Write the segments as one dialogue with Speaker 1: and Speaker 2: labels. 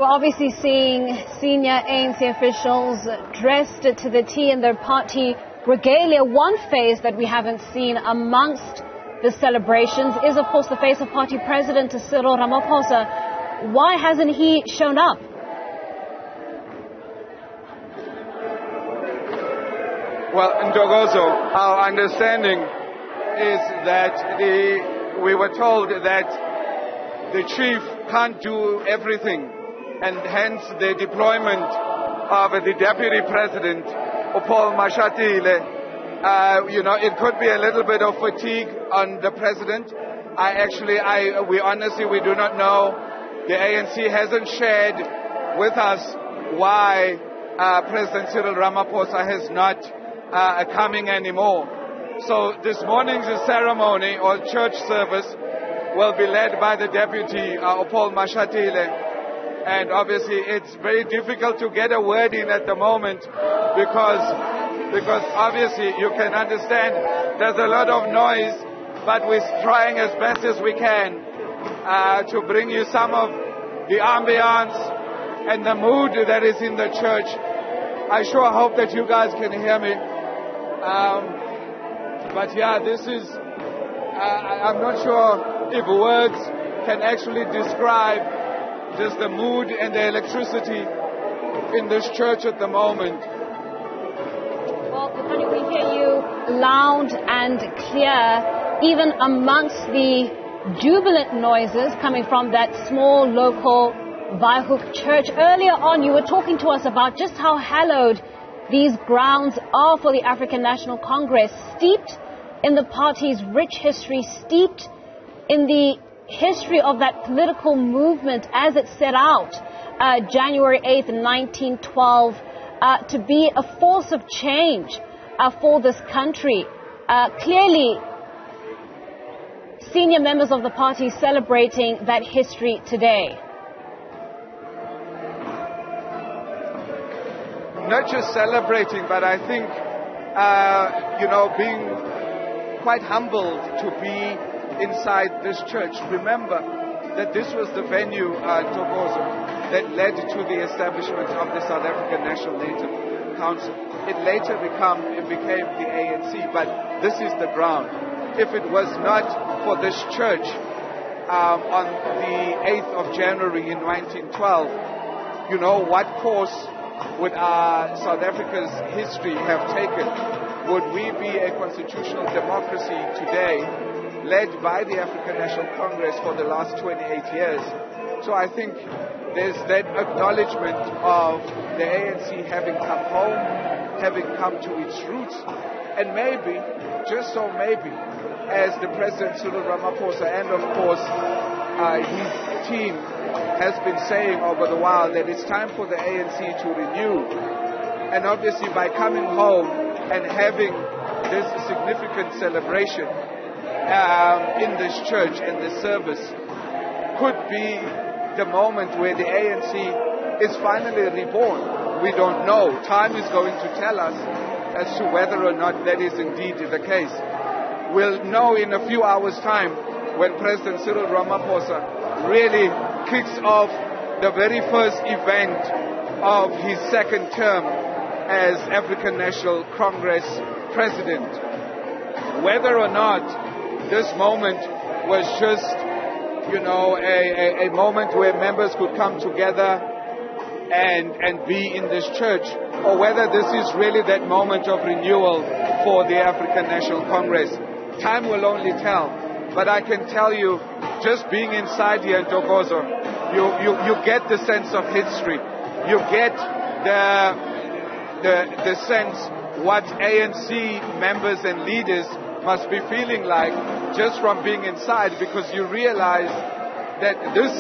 Speaker 1: We're obviously seeing senior ANC officials dressed to the T in their party regalia. One face that we haven't seen amongst the celebrations is, of course, the face of party president Cyril Ramaphosa. Why hasn't he shown up?
Speaker 2: Well, Ndogozo, our understanding is that we were told that the chief can't do everything, and hence the deployment of the deputy president, Paul Mashatile. It could be a little bit of fatigue on the president. We honestly do not know. The ANC hasn't shared with us why President Cyril Ramaphosa has not coming anymore. So this morning's ceremony or church service will be led by the deputy, Paul Mashatile. And obviously it's very difficult to get a word in at the moment because obviously you can understand there's a lot of noise, but we're trying as best as we can to bring you some of the ambience and the mood that is in the church. I sure hope that you guys can hear me. But yeah, this is, I'm not sure if words can actually describe just the mood and the electricity in this church at the moment.
Speaker 1: Well, Lukhanyo, we hear you loud and clear, even amongst the jubilant noises coming from that small local Waaihoek church. Earlier on, you were talking to us about just how hallowed these grounds are for the African National Congress, steeped in the party's rich history, steeped in the history of that political movement as it set out January 8th, 1912, to be a force of change for this country. Clearly, senior members of the party celebrating that history today.
Speaker 2: Not just celebrating, but I think, being quite humbled to be inside this church. Remember that this was the venue, Tokozo, that led to the establishment of the South African National Native Council. It later became the ANC, but this is the ground. If it was not for this church on the 8th of January in 1912, what course would South Africa's history have taken? Would we be a constitutional democracy today, led by the African National Congress for the last 28 years? So I think there's that acknowledgement of the ANC having come home, having come to its roots, and maybe, just so maybe, as the President Cyril Ramaphosa and of course his team has been saying over the while, that it's time for the ANC to renew. And obviously by coming home and having this significant celebration in this church and this service could be the moment where the ANC is finally reborn. We don't know. Time is going to tell us as to whether or not that is indeed the case. We'll know in a few hours' time when President Cyril Ramaphosa really kicks off the very first event of his second term as African National Congress President. Whether or not this moment was just, a moment where members could come together and be in this church, or whether this is really that moment of renewal for the African National Congress, time will only tell. But I can tell you, just being inside here in Tokozo, you get the sense of history. You get the sense what ANC members and leaders must be feeling like just from being inside, because you realize that this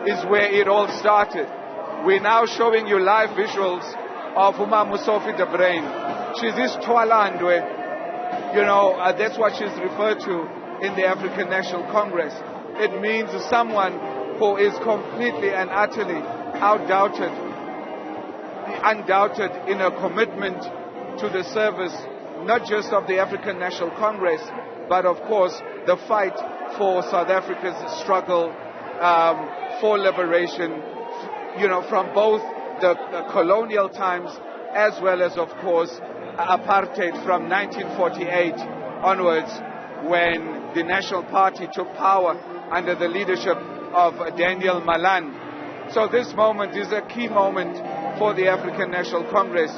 Speaker 2: is where it all started. We're now showing you live visuals of Musofi the Brain. She's this Twalandwe. That's what she's referred to in the African National Congress. It means someone who is completely and utterly undoubted in a commitment to the service, not just of the African National Congress, but of course the fight for South Africa's struggle for liberation, from both the colonial times as well as, of course, apartheid from 1948 onwards, when the National Party took power under the leadership of Daniel Malan. So this moment is a key moment for the African National Congress.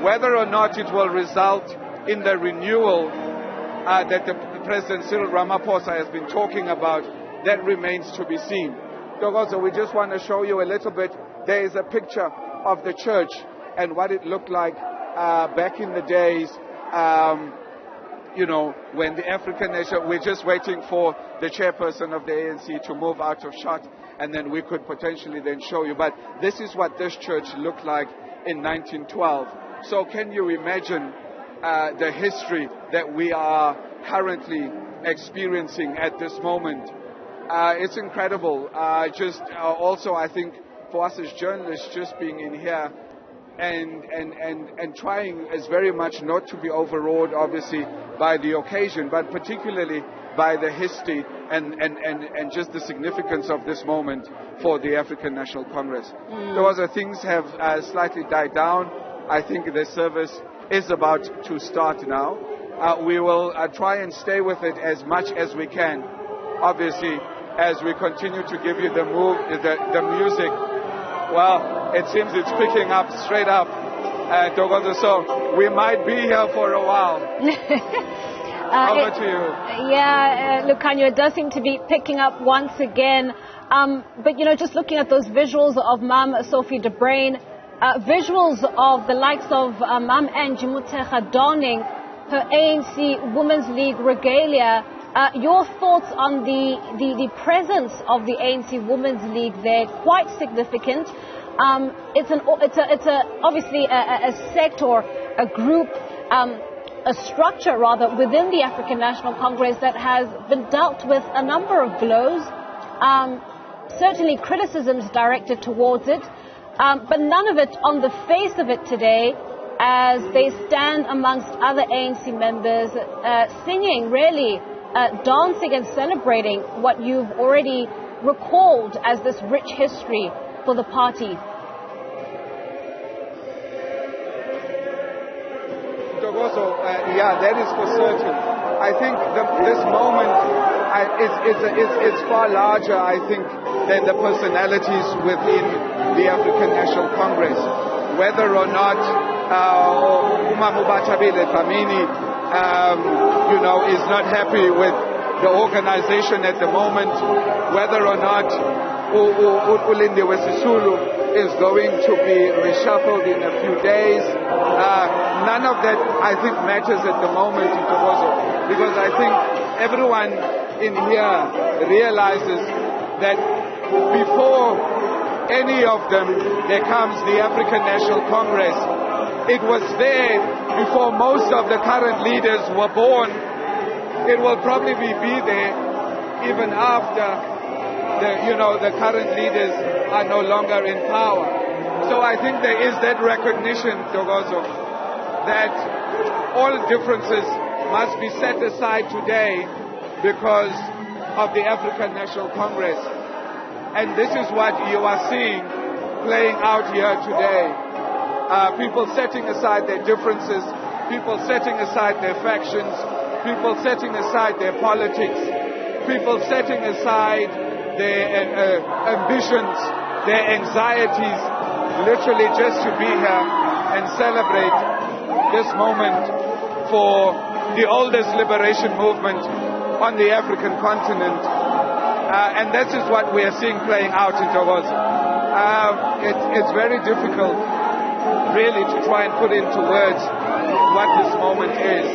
Speaker 2: Whether or not it will result in the renewal that the President Cyril Ramaphosa has been talking about, that remains to be seen. So we just want to show you a little bit. There is a picture of the church and what it looked like back in the days, when the African Nation, we're just waiting for the chairperson of the ANC to move out of shot, and then we could potentially then show you. But this is what this church looked like in 1912. So can you imagine the history that we are currently experiencing at this moment? It's incredible. Also, I think for us as journalists, just being in here and trying as very much not to be overawed, obviously, by the occasion, but particularly by the history and just the significance of this moment for the African National Congress. Those things have slightly died down. I think the service is about to start now. We will try and stay with it as much as we can, obviously, as we continue to give you the music. Well, it seems it's picking up straight up, Togozo, so we might be here for a while. Over to you.
Speaker 1: Yeah, Lukhanyo, it does seem to be picking up once again. But, just looking at those visuals of Ma'am Sophie de Bruyn, visuals of the likes of Ma'am Angie Motshekga donning her ANC Women's League regalia. Your thoughts on the presence of the ANC Women's League there? Quite significant. It's obviously a sect or a group, a structure rather within the African National Congress that has been dealt with a number of blows. Certainly criticisms directed towards it, but none of it on the face of it today, as they stand amongst other ANC members, singing really. Dancing and celebrating what you've already recalled as this rich history for the party.
Speaker 2: Yeah, that is for certain. I think this moment is far larger, I think, than the personalities within the African National Congress. Whether or not Umamubatabile Famini is not happy with the organization at the moment, whether or not Ulinde Wesisulu is going to be reshuffled in a few days. None of that, I think, matters at the moment in Togozo, because I think everyone in here realizes that before any of them, there comes the African National Congress. It was there before most of the current leaders were born. It will probably be there even after the current leaders are no longer in power. So I think there is that recognition, Togozo, that all differences must be set aside today because of the African National Congress. And this is what you are seeing playing out here today. People setting aside their differences, people setting aside their factions, people setting aside their politics, people setting aside their ambitions, their anxieties, literally just to be here and celebrate this moment for the oldest liberation movement on the African continent. And this is what we are seeing playing out in Togozo. It's very difficult really to try and put into words what this moment is,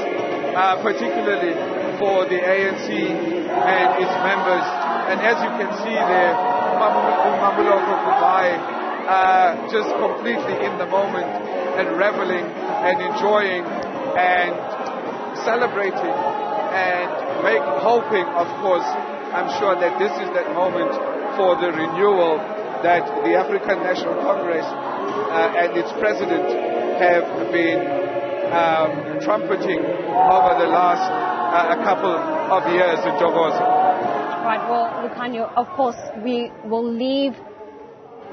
Speaker 2: particularly for the ANC and its members. And as you can see there, Mamuloko Kubai just completely in the moment and reveling and enjoying and celebrating and hoping, of course, I'm sure that this is that moment for the renewal that the African National Congress and its president have been trumpeting over the last a couple of years in Togozo.
Speaker 1: Right, well, Lukhanyo, of course, we will leave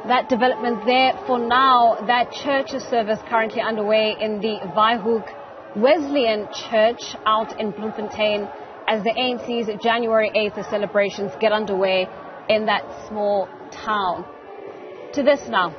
Speaker 1: that development there. For now, that church service currently underway in the Waaihoek Wesleyan Church out in Bloemfontein as the ANC's January 8th celebrations get underway in that small town. To this now.